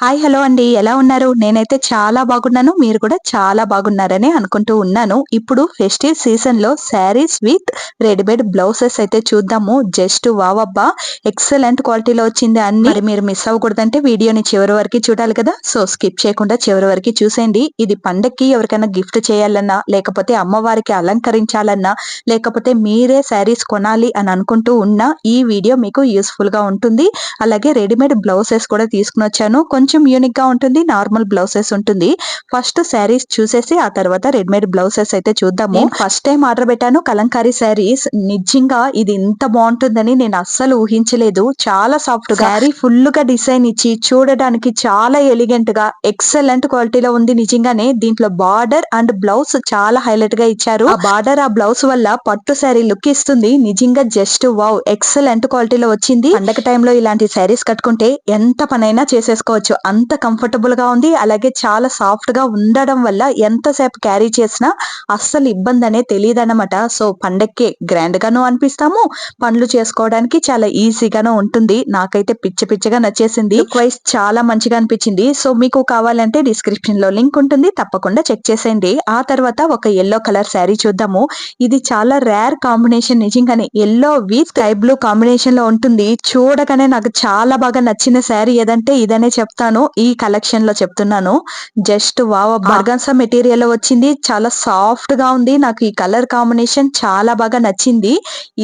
Hi hello అండి, ఎలా ఉన్నారు? నేనైతే చాలా బాగున్నాను. మీరు కూడా చాలా బాగున్నారని అనుకుంటూ ఉన్నాను. ఇప్పుడు ఫెస్టివ్ సీజన్ లో శారీస్ విత్ రెడీమేడ్ బ్లౌజెస్ అయితే చూద్దాము. జస్ట్ వావ్ అబ్బా, ఎక్సలెంట్ క్వాలిటీలో వచ్చింది అన్ని. మరి మీరు మిస్ అవ్వకూడదంటే వీడియోని చివరి వరకు చూడాలి కదా, సో స్కిప్ చేయకుండా చివరి వరకు చూసేయండి. ఇది పండక్కి ఎవరికైనా గిఫ్ట్ చేయాలన్నా, లేకపోతే అమ్మవారికి అలంకరించాలన్నా, లేకపోతే మీరే శారీస్ కొనాలి అని అనుకుంటూ ఉన్నా ఈ వీడియో మీకు యూస్ఫుల్ గా ఉంటుంది. అలాగే రెడీమేడ్ బ్లౌజెస్ కూడా తీసుకుని వచ్చాను. కొంచెం యూనిక్ గా ఉంటుంది, నార్మల్ బ్లౌజెస్ ఉంటుంది. ఫస్ట్ శారీస్ చూసేసి ఆ తర్వాత రెడీమేడ్ బ్లౌజెస్ అయితే చూద్దాము. ఫస్ట్ టైం ఆర్డర్ పెట్టాను కలంకారీ శారీస్. నిజంగా ఇది ఇంత బాగుంటుందని నేను అస్సలు ఊహించలేదు. చాలా సాఫ్ట్ శారీ ఫుల్ గా డిజైన్ ఇచ్చి చూడడానికి చాలా ఎలిగెంట్ గా ఎక్సలెంట్ క్వాలిటీలో ఉంది. నిజంగానే దీంట్లో బార్డర్ అండ్ బ్లౌజ్ చాలా హైలైట్ గా ఇచ్చారు. ఆ బార్డర్ ఆ బ్లౌజ్ వల్ల పట్టు శారీ లుక్ ఇస్తుంది. నిజంగా జస్ట్ వావ్, ఎక్సలెంట్ క్వాలిటీలో వచ్చింది. పండగ టైంలో ఇలాంటి శారీస్ కట్టుకుంటే ఎంత పనైనా చేసేసుకోవచ్చు, అంత కంఫర్టబుల్ గా ఉంది. అలాగే చాలా సాఫ్ట్ గా ఉండడం వల్ల ఎంతసేపు క్యారీ చేసినా అస్సలు ఇబ్బంది అనే తెలియదు అనమాట. సో పండక్కి గ్రాండ్ గాను అనిపిస్తాము, పనులు చేసుకోవడానికి చాలా ఈజీగాను ఉంటుంది. నాకైతే పిచ్చగా నచ్చేసింది. లుక్ వైస్ చాలా మంచిగా అనిపించింది. సో మీకు కావాలంటే డిస్క్రిప్షన్ లో లింక్ ఉంటుంది, తప్పకుండా చెక్ చేసేయండి. ఆ తర్వాత ఒక ఎల్లో కలర్ శారీ చూద్దాము. ఇది చాలా రేర్ కాంబినేషన్. నిజంగానే yellow with sky blue combination లో ఉంటుంది. చూడగానే నాకు చాలా బాగా నచ్చిన శారీ ఏదంటే ఇదనే చెప్తాను. ఈ కలెక్షన్ లో చెప్తున్నాను. జస్ట్ వావ్, బర్గన్సా మెటీరియల్ లో వచ్చింది. చాలా సాఫ్ట్ గా ఉంది. నాకు ఈ కలర్ కాంబినేషన్ చాలా బాగా నచ్చింది.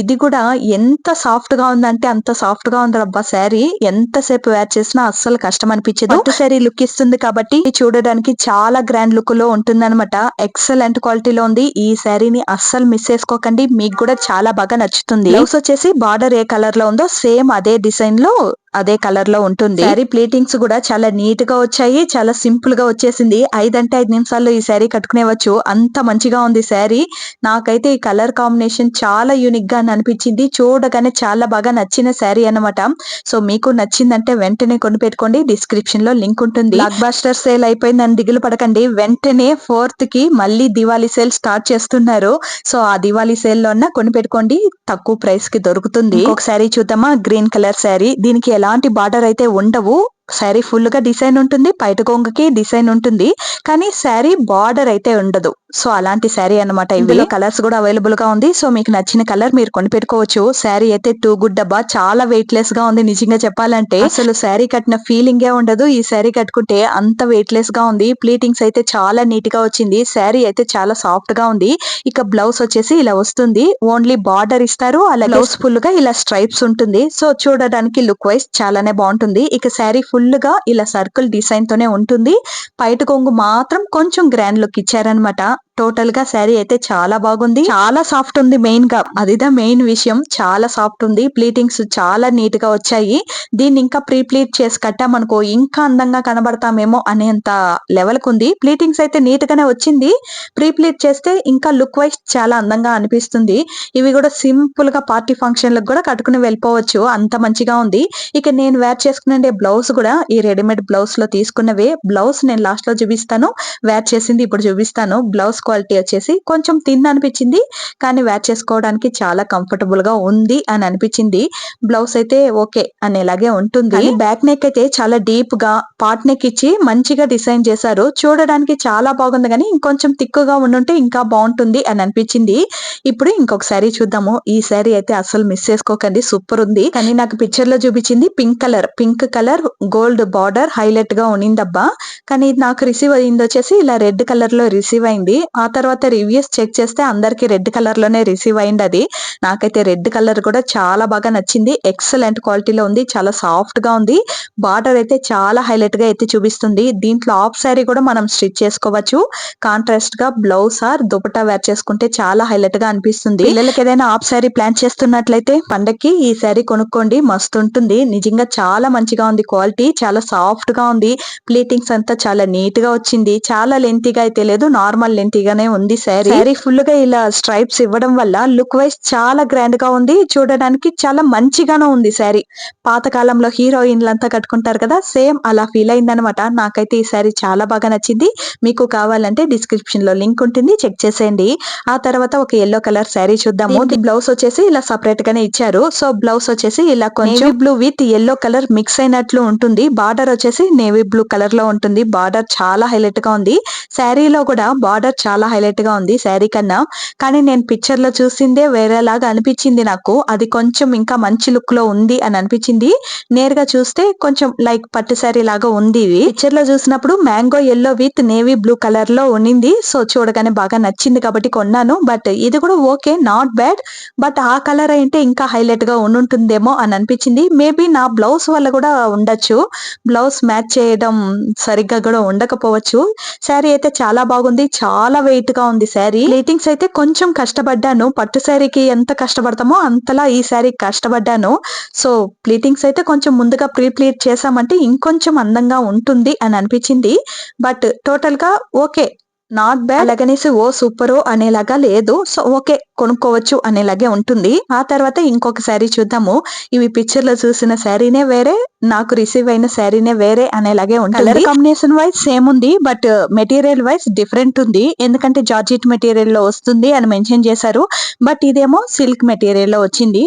ఇది కూడా ఎంత సాఫ్ట్ గా ఉందంటే అంత సాఫ్ట్ గా ఉంది అబ్బా. శారీ ఎంతసేపు వేర్ చేసినా అస్సలు కష్టం అనిపించదు. పట్టు శారీ లుక్ ఇస్తుంది కాబట్టి చూడడానికి చాలా గ్రాండ్ లుక్ లో ఉంటుంది అనమాట. ఎక్సలెంట్ క్వాలిటీలో ఉంది. ఈ శారీని అస్సలు మిస్ చేసుకోకండి, మీకు కూడా చాలా బాగా నచ్చుతుంది. బ్లౌజ్ వచ్చేసి బార్డర్ ఏ కలర్ లో ఉందో సేమ్ అదే డిజైన్ లో అదే కలర్ లో ఉంటుంది. శారీ ప్లీటింగ్స్ కూడా చాలా నీట్ గా వచ్చాయి. చాలా సింపుల్ గా వచ్చేసింది. 5 నిమిషాల్లో ఈ శారీ కట్టుకునేవచ్చు, అంత మంచిగా ఉంది శారీ. నాకైతే ఈ కలర్ కాంబినేషన్ చాలా యూనిక్ గా అనిపించింది. చూడగానే చాలా బాగా నచ్చిన శారీ అన్నమాట. సో మీకు నచ్చిందంటే వెంటనే కొనిపెట్టుకోండి. డిస్క్రిప్షన్ లో లింక్ ఉంటుంది. బ్లాక్ బాస్టర్ సేల్ అయిపోయిందని దిగులు పడకండి. వెంటనే 4th కి మళ్ళీ దివాళీ సేల్ స్టార్ట్ చేస్తున్నారు. సో ఆ దివాళీ సేల్ లో కొనిపెట్టుకోండి, తక్కువ ప్రైస్ కి దొరుకుతుంది. ఇంకొక శారీ చూద్దామా. Green colour sari. దీనికి ఎలాంటి బార్డర్ అయితే ఉండవు. శారీ ఫుల్ గా డిజైన్ ఉంటుంది, పైట కొంగుకి డిజైన్ ఉంటుంది, కానీ శారీ బార్డర్ అయితే ఉండదు. సో అలాంటి శారీ అన్నమాట. ఇందులో కలర్స్ కూడా అవైలబుల్ గా ఉంది. సో మీకు నచ్చిన కలర్ మీరు కొనిపెట్టుకోవచ్చు. శారీ అయితే టూ గుడ్ అబ్బా, చాలా వెయిట్ లెస్ గా ఉంది. నిజంగా చెప్పాలంటే అసలు శారీ కట్టిన ఫీలింగే ఉండదు. ఈ శారీ కట్టుకుంటే అంత వెయిట్ లెస్ గా ఉంది. ప్లీటింగ్స్ అయితే చాలా నీట్ గా వచ్చింది. శారీ అయితే చాలా సాఫ్ట్ గా ఉంది. ఇక బ్లౌజ్ వచ్చేసి ఇలా వస్తుంది. ఓన్లీ బార్డర్ ఇస్తారు, అలాగే బ్లౌజ్ ఫుల్ గా ఇలా స్ట్రైప్స్ ఉంటుంది. సో చూడడానికి లుక్ వైస్ చాలానే బాగుంటుంది. ఇక శారీ ఫుల్ గా ఇలా సర్కిల్ డిజైన్ తోనే ఉంటుంది. పైట కొంగు మాత్రం కొంచెం గ్రాండ్ లుక్ ఇచ్చారనమాట. టోటల్ గా శారీ అయితే చాలా బాగుంది. చాలా సాఫ్ట్ ఉంది. మెయిన్ గా అదిదా మెయిన్ విషయం. చాలా సాఫ్ట్ ఉంది. ప్లీటింగ్స్ చాలా నీట్ గా వచ్చాయి. దీన్ని ఇంకా ప్రీ ప్లీట్ చేసి కట్టామనుకో ఇంకా అందంగా కనబడతామేమో అనేంత లెవెల్ కు ఉంది. ప్లీటింగ్స్ అయితే నీట్ గానే వచ్చింది. ప్రీ ప్లీట్ చేస్తే ఇంకా లుక్ వైస్ చాలా అందంగా అనిపిస్తుంది. ఇవి కూడా సింపుల్ గా పార్టీ ఫంక్షన్లకు కూడా కట్టుకుని వెళ్ళిపోవచ్చు, అంత మంచిగా ఉంది. ఇక నేను వేర్ చేసుకునే బ్లౌజ్ కూడా ఈ రెడీమేడ్ బ్లౌజ్ లో తీసుకున్నవే. బ్లౌజ్ నేను లాస్ట్ లో చూపిస్తాను, వేర్ చేసింది ఇప్పుడు చూపిస్తాను. బ్లౌజ్ క్వాలిటీ వచ్చేసి కొంచెం థిన్ అనిపించింది, కానీ వేర్ చేసుకోవడానికి చాలా కంఫర్టబుల్ గా ఉంది అని అనిపించింది. బ్లౌజ్ అయితే ఓకే అనేలాగే ఉంటుంది. బ్యాక్ నెక్ అయితే చాలా డీప్ గా పాట్ నెక్ ఇచ్చి మంచిగా డిజైన్ చేశారు. చూడడానికి చాలా బాగుంది, కానీ ఇంకొంచెం తిక్కుగా ఉండుంటే ఇంకా బాగుంటుంది అని అనిపించింది. ఇప్పుడు ఇంకొక శారీ చూద్దాము. ఈ శారీ అయితే అసలు మిస్ చేసుకోకండి, సూపర్ ఉంది. కానీ నాకు పిక్చర్ లో చూపించింది pink colour gold border highlight గా ఉన్నిందబ్బా. కానీ నాకు రిసీవ్ అయింది వచ్చేసి ఇలా రెడ్ కలర్ లో రిసీవ్ అయింది. ఆ తర్వాత రివ్యూస్ చెక్ చేస్తే అందరికి రెడ్ కలర్ లోనే రిసీవ్ అయింది. అది నాకైతే రెడ్ కలర్ కూడా చాలా బాగా నచ్చింది. ఎక్సలెంట్ క్వాలిటీలో ఉంది, చాలా సాఫ్ట్ గా ఉంది. బార్డర్ అయితే చాలా హైలైట్ గా అయితే చూపిస్తుంది. దీంట్లో హాఫ్ శారీ కూడా మనం స్టిచ్ చేసుకోవచ్చు. కాంట్రాస్ట్ గా బ్లౌజ్ ఆర్ దుపట్టా వేర్ చేసుకుంటే చాలా హైలైట్ గా అనిపిస్తుంది. పిల్లలకి ఏదైనా హాఫ్ శారీ ప్లాన్ చేస్తున్నట్లయితే పండక్కి ఈ శారీ కొనుక్కోండి, మస్తు ఉంటుంది. నిజంగా చాలా మంచిగా ఉంది. క్వాలిటీ చాలా సాఫ్ట్ గా ఉంది. ప్లీటింగ్స్ అంతా చాలా నీట్ గా వచ్చింది. చాలా లెంతీగా అయితే లేదు, నార్మల్ లెంతీగా గానే ఉంది శారీ ఫుల్ గా ఇలా స్ట్రైప్స్ ఇవ్వడం వల్ల లుక్ వైజ్ చాలా గ్రాండ్ గా ఉంది, చూడడానికి చాలా మంచిగానే ఉంది శారీ. పాతకాలంలో హీరోయిన్లంతా కట్టుకుంటారు కదా, సేమ్ అలా ఫీల్ అయిందనమాట. నాకైతే ఈ శారీ చాలా బాగా నచ్చింది. మీకు కావాలంటే డిస్క్రిప్షన్ లో లింక్ ఉంటుంది, చెక్ చేసేయండి. ఆ తర్వాత ఒక ఎల్లో కలర్ శారీ చూద్దాము. బ్లౌజ్ వచ్చేసి ఇలా సపరేట్ గానే ఇచ్చారు. సో బ్లౌజ్ వచ్చేసి ఇలా కొంచెం blue with yellow colour mix అయినట్లు ఉంటుంది. బార్డర్ వచ్చేసి నేవీ బ్లూ కలర్ లో ఉంటుంది. బార్డర్ చాలా హైలైట్ గా ఉంది. శారీలో కూడా బార్డర్ చాలా హైలైట్ గా ఉంది శారీ కన్నా. కానీ నేను పిక్చర్ లో చూసిందే వేరేలాగా అనిపించింది నాకు. అది కొంచెం ఇంకా మంచి లుక్ లో ఉంది అని అనిపించింది. నేరుగా చూస్తే కొంచెం లైక్ పట్టు శారీ లాగా ఉంది. పిక్చర్ లో చూసినప్పుడు mango yellow with navy blue colour లో ఉన్నింది. సో చూడగానే బాగా నచ్చింది కాబట్టి కొన్నాను. బట్ ఇది కూడా ఓకే, నాట్ బ్యాడ్. బట్ ఆ కలర్ అయితే ఇంకా హైలైట్ గా ఉంటుందేమో అని అనిపించింది. మేబీ నా బ్లౌజ్ వల్ల కూడా ఉండొచ్చు, బ్లౌజ్ మ్యాచ్ చేయడం సరిగ్గా కూడా ఉండకపోవచ్చు. శారీ అయితే చాలా బాగుంది, చాలా వెయిట్ గా ఉంది శారీ. ప్లీటింగ్స్ అయితే కొంచెం కష్టపడ్డాను, పట్టు శారీకి ఎంత కష్టపడతామో అంతలా ఈ శారీ కష్టపడ్డాను. సో ప్లీటింగ్స్ అయితే కొంచెం ముందుగా ప్రీ ప్లీట్ చేసామంటే ఇంకొంచెం అందంగా ఉంటుంది అని అనిపించింది. బట్ టోటల్ గా ఓకే, నాట్ బ్యాడ్. అలాగనేసి ఓ సూపర్ అనేలాగా లేదు. సో ఓకే, కొనుక్కోవచ్చు అనేలాగే ఉంటుంది. ఆ తర్వాత ఇంకొక శారీ చూద్దాము. ఇవి పిక్చర్ లో చూసిన శారీనే వేరే, నాకు రిసీవ్ అయిన శారీనే వేరే అనేలాగే ఉంటుంది. కలర్ కాంబినేషన్ వైజ్ సేమ్ ఉంది, బట్ మెటీరియల్ వైజ్ డిఫరెంట్ ఉంది. ఎందుకంటే జార్జెట్ మెటీరియల్ లో వస్తుంది అని మెన్షన్ చేశారు, బట్ ఇదేమో సిల్క్ మెటీరియల్ లో వచ్చింది.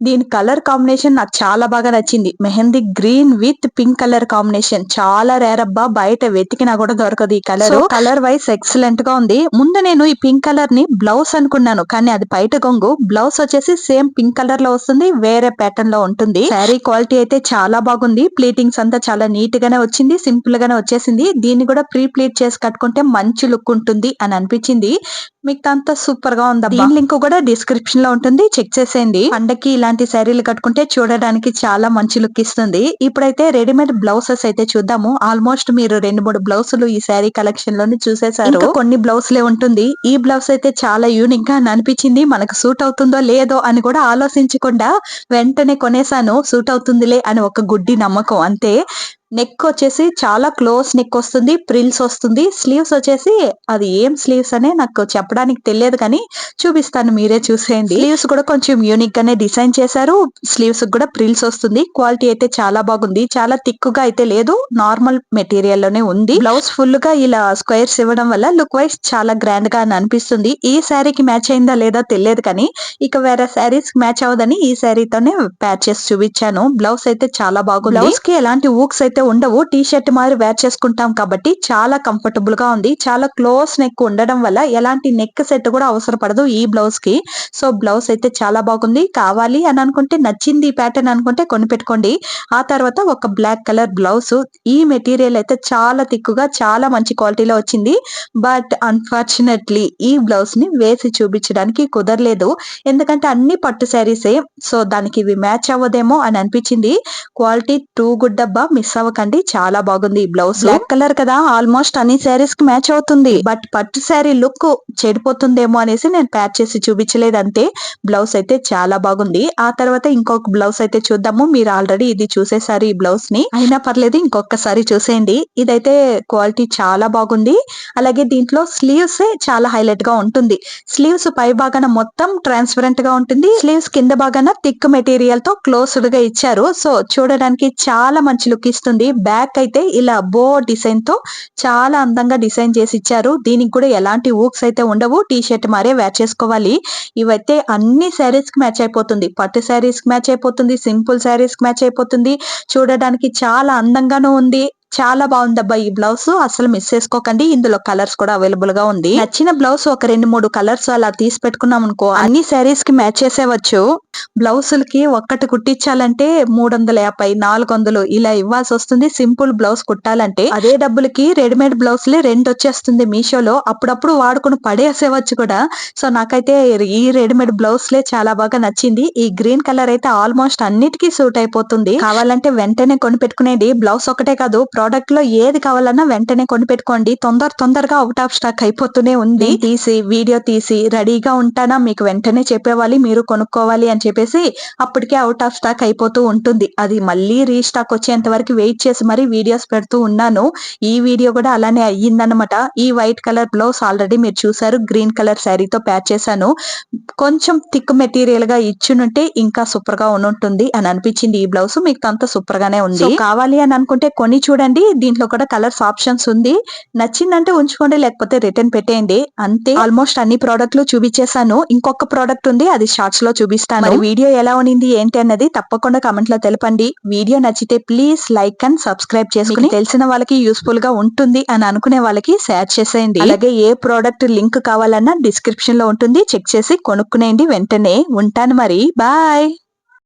దీని కలర్ కాంబినేషన్ నాకు చాలా బాగా నచ్చింది. Mehndi green with pink colour combination చాలా రేర్ అబ్బా, బయట వెతికినా కూడా దొరకదు ఈ కలర్. కలర్ వైజ్ ఎక్సలెంట్ గా ఉంది. ముందు నేను ఈ పింక్ కలర్ ని బ్లౌజ్ అనుకున్నాను, కానీ అది బయట కొంగు. బ్లౌజ్ వచ్చేసి సేమ్ పింక్ కలర్ లో వస్తుంది, వేరే ప్యాటర్న్ లో ఉంటుంది. శారీ క్వాలిటీ అయితే చాలా బాగుంది. ప్లీటింగ్స్ అంతా చాలా నీట్ గానే వచ్చింది, సింపుల్ గానే వచ్చేసింది. దీన్ని కూడా ప్రీ ప్లీట్ చేసి కట్టుకుంటే మంచి లుక్ ఉంటుంది అని అనిపించింది. మీకు అంతా సూపర్ గా ఉంది. దీని లింక్ కూడా డిస్క్రిప్షన్ లో ఉంటుంది, చెక్ చేసేయండి. పండకి ఇలాంటి శారీలు కట్టుకుంటే చూడడానికి చాలా మంచి లుక్ ఇస్తుంది. ఇప్పుడైతే రెడీమేడ్ బ్లౌజెస్ అయితే చూద్దాము. ఆల్మోస్ట్ మీరు 2-3 బ్లౌజులు ఈ శారీ కలెక్షన్ లోని చూసేసారు. కొన్ని బ్లౌజ్లే ఉంటుంది. ఈ బ్లౌజ్ అయితే చాలా యూనిక్ గా అనిపించింది. మనకు సూట్ అవుతుందో లేదో అని కూడా ఆలోచించకుండా వెంటనే కొనేసాను. సూట్ అవుతుందిలే అని ఒక గుడ్డి నమ్మకం అంతే. నెక్ వచ్చేసి చాలా క్లోజ్ నెక్ వస్తుంది, ప్రిల్స్ వస్తుంది. స్లీవ్స్ వచ్చేసి అది ఏం స్లీవ్స్ అనే నాకు చెప్పడానికి తెలియదు, కానీ చూపిస్తాను, మీరే చూసేయండి. స్లీవ్స్ కూడా కొంచెం యూనిక్ గానే డిజైన్ చేశారు. స్లీవ్స్ కూడా ప్రిల్స్ వస్తుంది. క్వాలిటీ అయితే చాలా బాగుంది. చాలా థిక్ గా అయితే లేదు, నార్మల్ మెటీరియల్ లోనే ఉంది. బ్లౌజ్ ఫుల్ గా ఇలా స్క్వేర్స్ ఇవ్వడం వల్ల లుక్ వైజ్ చాలా గ్రాండ్ గా అనిపిస్తుంది. ఈ శారీకి మ్యాచ్ అయిందా లేదా తెలియదు, కానీ ఇక వేరే శారీస్ మ్యాచ్ అవ్వదని ఈ శారీతోనే ప్యాచ్ చేసి చూపించాను. బ్లౌజ్ అయితే చాలా బాగుంది. బ్లౌజ్ కి ఎలాంటి ఊక్స్ అయితే ఉండవు, టీ షర్ట్ మాదిరి వేర్ చేసుకుంటాం కాబట్టి చాలా కంఫర్టబుల్ గా ఉంది. చాలా క్లోజ్ నెక్ ఉండడం వల్ల ఎలాంటి నెక్ సెట్ కూడా అవసరపడదు ఈ బ్లౌజ్ కి. సో బ్లౌజ్ అయితే చాలా బాగుంది. కావాలి అని అనుకుంటే, నచ్చింది ఈ ప్యాటర్న్ అనుకుంటే కొనిపెట్టుకోండి. ఆ తర్వాత ఒక బ్లాక్ కలర్ బ్లౌజ్. ఈ మెటీరియల్ అయితే చాలా థిక్గా చాలా మంచి క్వాలిటీలో వచ్చింది. బట్ అన్ఫార్చునేట్లీ ఈ బ్లౌజ్ ని వేసి చూపించడానికి కుదరలేదు, ఎందుకంటే అన్ని పట్టు శారీసే. సో దానికి ఇవి మ్యాచ్ అవ్వదేమో అని అనిపించింది. క్వాలిటీ టూ గుడ్ అబ్బా, మిస్ అవ్వకండి, చాలా బాగుంది. ఈ బ్లౌజ్ బ్లాక్ కలర్ కదా, ఆల్మోస్ట్ అన్ని శారీస్ కి మ్యాచ్ అవుతుంది. బట్ పట్టు శారీ లుక్ చెడిపోతుందేమో అనేసి నేను ప్యాచ్ చేసి చూపించలేదు అంతే. బ్లౌజ్ అయితే చాలా బాగుంది. ఆ తర్వాత ఇంకొక బ్లౌజ్ అయితే చూద్దాము. మీరు ఆల్రెడీ ఇది చూసేసారు ఈ బ్లౌజ్ ని, అయినా పర్లేదు ఇంకొకసారి చూసేయండి. ఇదైతే క్వాలిటీ చాలా బాగుంది. అలాగే దీంట్లో స్లీవ్స్ చాలా హైలైట్ గా ఉంటుంది. స్లీవ్స్ పై భాగాన మొత్తం ట్రాన్స్పరెంట్ గా ఉంటుంది. స్లీవ్స్ కింద భాగాన థిక్ మెటీరియల్ తో క్లోజ్డ్ గా ఇచ్చారు. సో చూడడానికి చాలా మంచి లుక్ ఇస్తుంది. బ్యాక్ అయితే ఇలా బో డిజైన్ తో చాలా అందంగా డిజైన్ చేసి ఇచ్చారు. దీనికి కూడా ఎలాంటి ఊక్స్ అయితే ఉండవు, టీ షర్ట్ మారే వేర్ చేసుకోవాలి. ఇవైతే అన్ని శారీస్ కి మ్యాచ్ అయిపోతుంది. పట్టు శారీస్ కి మ్యాచ్ అయిపోతుంది, సింపుల్ శారీస్ కి మ్యాచ్ అయిపోతుంది. చూడడానికి చాలా అందంగానూ ఉంది. చాలా బాగుందబ్బా ఈ బ్లౌజ్, అసలు మిస్ చేసుకోకండి. ఇందులో కలర్స్ కూడా అవైలబుల్ గా ఉంది. నచ్చిన బ్లౌజ్ ఒక 2-3 కలర్స్ అలా తీసి పెట్టుకున్నాం అనుకో, అన్ని శారీస్ కి మ్యాచ్ చేసేవచ్చు. బ్లౌజులకి ఒక్కటి కుట్టించాలంటే 350-400 ఇలా ఇవ్వాల్సి వస్తుంది సింపుల్ బ్లౌజ్ కుట్టాలంటే. అదే డబ్బులకి రెడీమేడ్ బ్లౌజ్లే 2 వచ్చేస్తుంది మీషోలో. అప్పుడప్పుడు వాడుకుని పడేసేవచ్చు కూడా. సో నాకైతే ఈ రెడీమేడ్ బ్లౌజ్లే చాలా బాగా నచ్చింది. ఈ గ్రీన్ కలర్ అయితే ఆల్మోస్ట్ అన్నిటికీ సూట్ అయిపోతుంది. కావాలంటే వెంటనే కొని పెట్టుకునేది. బ్లౌజ్ ఒకటే కాదు, ప్రోడక్ట్ లో ఏది కావాలన్నా వెంటనే కొనిపెట్టుకోండి. తొందరగా అవుట్ ఆఫ్ స్టాక్ అయిపోతూనే ఉంది. తీసి వీడియో తీసి రెడీగా ఉంటానా మీకు వెంటనే చెప్పేవాలి మీరు కొనుక్కోవాలి అని చెప్పేసి అప్పటికే అవుట్ ఆఫ్ స్టాక్ అయిపోతూ ఉంటుంది. అది మళ్ళీ రీస్టాక్ వచ్చేంత వరకు వెయిట్ చేసి మరీ వీడియోస్ పెడుతూ ఉన్నాను. ఈ వీడియో కూడా అలానే అయ్యిందన్నమాట. ఈ వైట్ కలర్ బ్లౌజ్ ఆల్రెడీ మీరు చూసారు, గ్రీన్ కలర్ శారీతో ప్యాచ్ చేశాను. కొంచెం థిక్ మెటీరియల్ గా ఇచ్చునుంటే ఇంకా సూపర్ గా ఉంటుంది అని అనిపించింది. ఈ బ్లౌజ్ మీకు అంత సూపర్ గానే ఉంది. కావాలి అని అనుకుంటే కొని చూడండి, దీంట్లో కూడా కలర్స్ ఆప్షన్స్ ఉంది. నచ్చిందంటే ఉంచుకోండి, లేకపోతే రిటర్న్ పెట్టేయండి అంతే. ఆల్మోస్ట్ అన్ని ప్రోడక్ట్లు చూపించేశాను. ఇంకొక ప్రోడక్ట్ ఉంది, అది షార్ట్స్ లో చూపిస్తాను. మరి వీడియో ఎలా ఉనింది ఏంటి అన్నది తప్పకుండా కామెంట్ లో తెలపండి. వీడియో నచ్చితే ప్లీజ్ లైక్ అండ్ సబ్స్క్రైబ్ చేసుకుని తెలిసిన వాళ్ళకి యూస్ఫుల్ గా ఉంటుంది అని అనుకునే వాళ్ళకి షేర్ చేసేయండి. అలాగే ఏ ప్రోడక్ట్ లింక్ కావాలన్నా డిస్క్రిప్షన్ లో ఉంటుంది, చెక్ చేసి కొనుక్కునేయండి వెంటనే. ఉంటాను మరి, బాయ్.